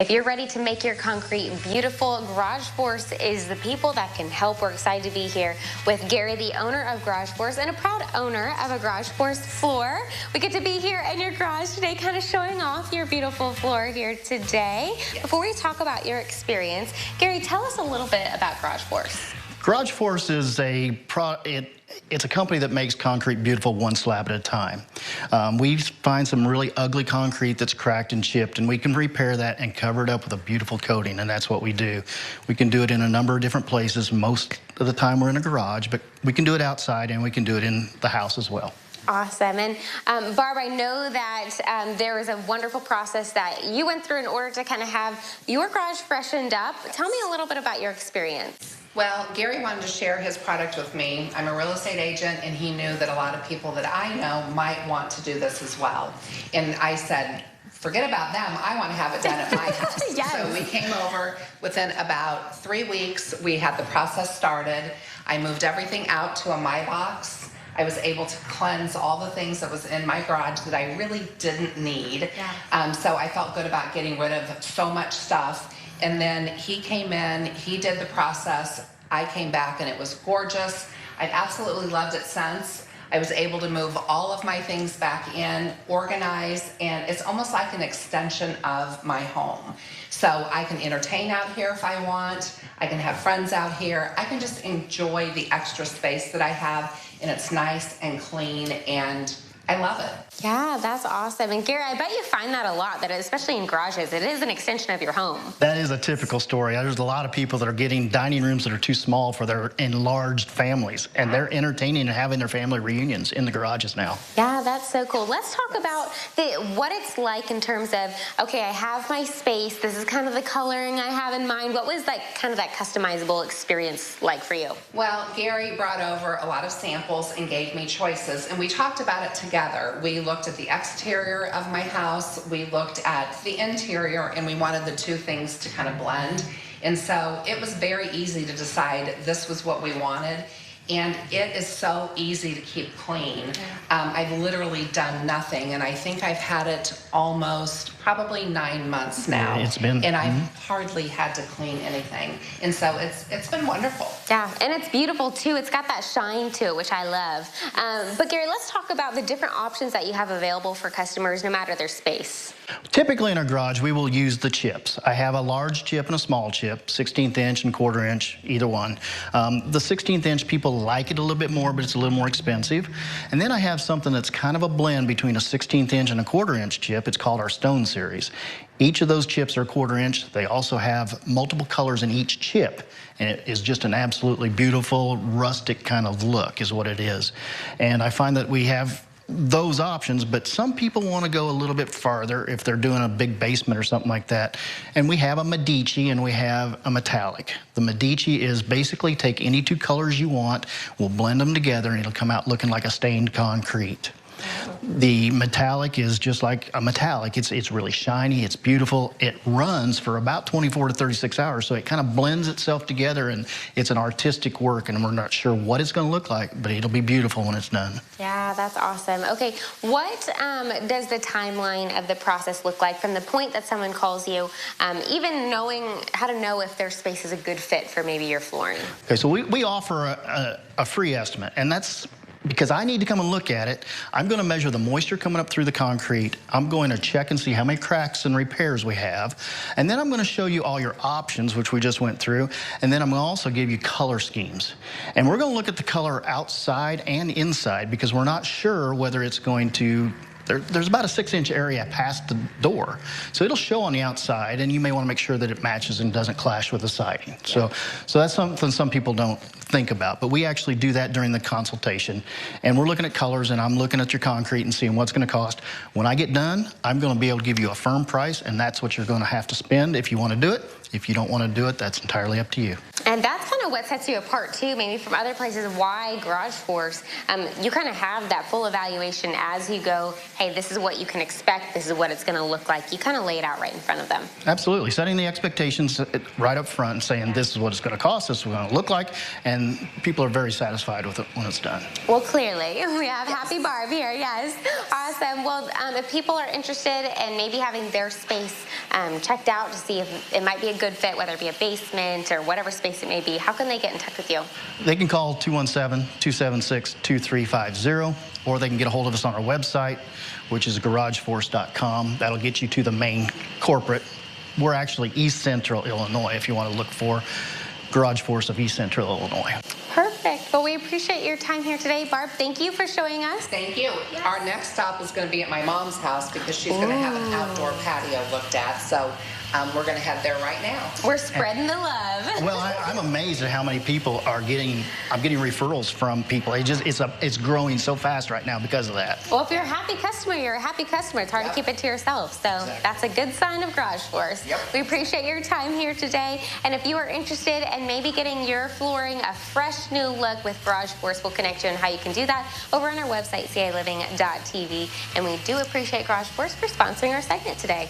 If you're ready to make your concrete beautiful, Garage Force is the people that can help. We're excited to be here with Gary, the owner of Garage Force and a proud owner of a Garage Force floor. We get to be here in your garage today, kind of showing off your beautiful floor here today. Yes. Before we talk about your experience, Gary, tell us a little bit about Garage Force. Garage Force is it's a company that makes concrete beautiful one slab at a time. We find some really ugly concrete that's cracked and chipped, and we can repair that and cover it up with a beautiful coating, and that's what we do. We can do it in a number of different places. Most of the time we're in a garage, but we can do it outside and we can do it in the house as well. Awesome. And Barb, I know that there was a wonderful process that you went through in order to kind of have your garage freshened up. Tell me a little bit about your experience. Well, Gary wanted to share his product with me. I'm a real estate agent, and he knew that a lot of people that I know might want to do this as well. And I said, forget about them. I want to have it done at my house. Yes. So we came over. Within about 3 weeks, we had the process started. I moved everything out to a My Box. I was able to cleanse all the things that was in my garage that I really didn't need. Yeah. So I felt good about getting rid of so much stuff. And then he came in, he did the process. I came back and it was gorgeous. I've absolutely loved it since. I was able to move all of my things back in, organize, and it's almost like an extension of my home. So I can entertain out here if I want. I can have friends out here. I can just enjoy the extra space that I have, and it's nice and clean, and I love it. Yeah, that's awesome. And Gary, I bet you find that a lot, that especially in garages, it is an extension of your home. That is a typical story. There's a lot of people that are getting dining rooms that are too small for their enlarged families, and they're entertaining and having their family reunions in the garages now. Yeah, that's so cool. Let's talk about what it's like in terms of, okay, I have my space. This is kind of the coloring I have in mind. What was kind of that customizable experience like for you? Well, Gary brought over a lot of samples and gave me choices, and we talked about it together. We looked at the exterior of my house, we looked at the interior, and we wanted the two things to kind of blend. And so it was very easy to decide this was what we wanted. And it is so easy to keep clean. I've literally done nothing, and I think I've had it almost probably 9 months now. Yeah, it's been. And I've hardly had to clean anything. And so it's been wonderful. Yeah, and it's beautiful too. It's got that shine to it, which I love. But Gary, let's talk about the different options that you have available for customers, no matter their space. Typically in our garage, we will use the chips. I have a large chip and a small chip, 16th inch and 1/4 inch, either one. The 16th inch, people like it a little bit more, but it's a little more expensive. And then I have something that's kind of a blend between a 16th inch and a 1/4 inch chip. It's called our Stone Series. Each of those chips are 1/4 inch. They also have multiple colors in each chip. And it is just an absolutely beautiful, rustic kind of look is what it is. And I find that we have those options, but some people want to go a little bit farther if they're doing a big basement or something like that. And we have a Medici and we have a metallic. The Medici is basically take any two colors you want, we'll blend them together, and it'll come out looking like a stained concrete. The metallic is just like a metallic. It's really shiny, it's beautiful. It runs for about 24 to 36 hours, so it kind of blends itself together, and it's an artistic work, and we're not sure what it's going to look like, but it'll be beautiful when it's done. Yeah, that's awesome. Okay, what does the timeline of the process look like from the point that someone calls you, even knowing how to know if their space is a good fit for maybe your flooring? Okay, so we offer a free estimate, and that's because I need to come and look at it. I'm going to measure the moisture coming up through the concrete. I'm going to check and see how many cracks and repairs we have. And then I'm going to show you all your options, which we just went through. And then I'm going to also give you color schemes. And we're going to look at the color outside and inside, because we're not sure whether it's going to... There's about a 6-inch area past the door. So it'll show on the outside, and you may want to make sure that it matches and doesn't clash with the siding. So that's something some people don't think about. But we actually do that during the consultation. And we're looking at colors, and I'm looking at your concrete and seeing what's going to cost. When I get done, I'm going to be able to give you a firm price, and that's what you're going to have to spend if you want to do it. If you don't want to do it, that's entirely up to you. And that's kind of of what sets you apart too, maybe from other places, why Garage Force. You kind of have that full evaluation as you go, hey, this is what you can expect, this is what it's going to look like. You kind of lay it out right in front of them. Absolutely. Setting the expectations right up front and saying this is what it's going to cost, this is what it's going to look like, and people are very satisfied with it when it's done. Well, clearly, we have Happy Barb here, yes. Awesome. Well, if people are interested in maybe having their space checked out to see if it might be a good fit, whether it be a basement or whatever space it may be, how can they get in touch with you? They can call 217-276-2350, or they can get a hold of us on our website, which is garageforce.com. That'll get you to the main corporate. We're actually East Central Illinois, if you want to look for Garage Force of East Central Illinois. Perfect. Well, we appreciate your time here today. Barb, thank you for showing us. Thank you. Yes. Our next stop is going to be at my mom's house because she's going to have an outdoor patio looked at. So we're going to head there right now. We're spreading the love. Well, I'm amazed at how many people are getting. I'm getting referrals from people. It's growing so fast right now because of that. Well, if you're a happy customer, you're a happy customer. It's hard to keep it to yourself. So that's a good sign of Garage Force. Yep. We appreciate your time here today. And if you are interested in maybe getting your flooring a fresh new look with Garage Force, we'll connect you on how you can do that over on our website, caliving.tv. And we do appreciate Garage Force for sponsoring our segment today.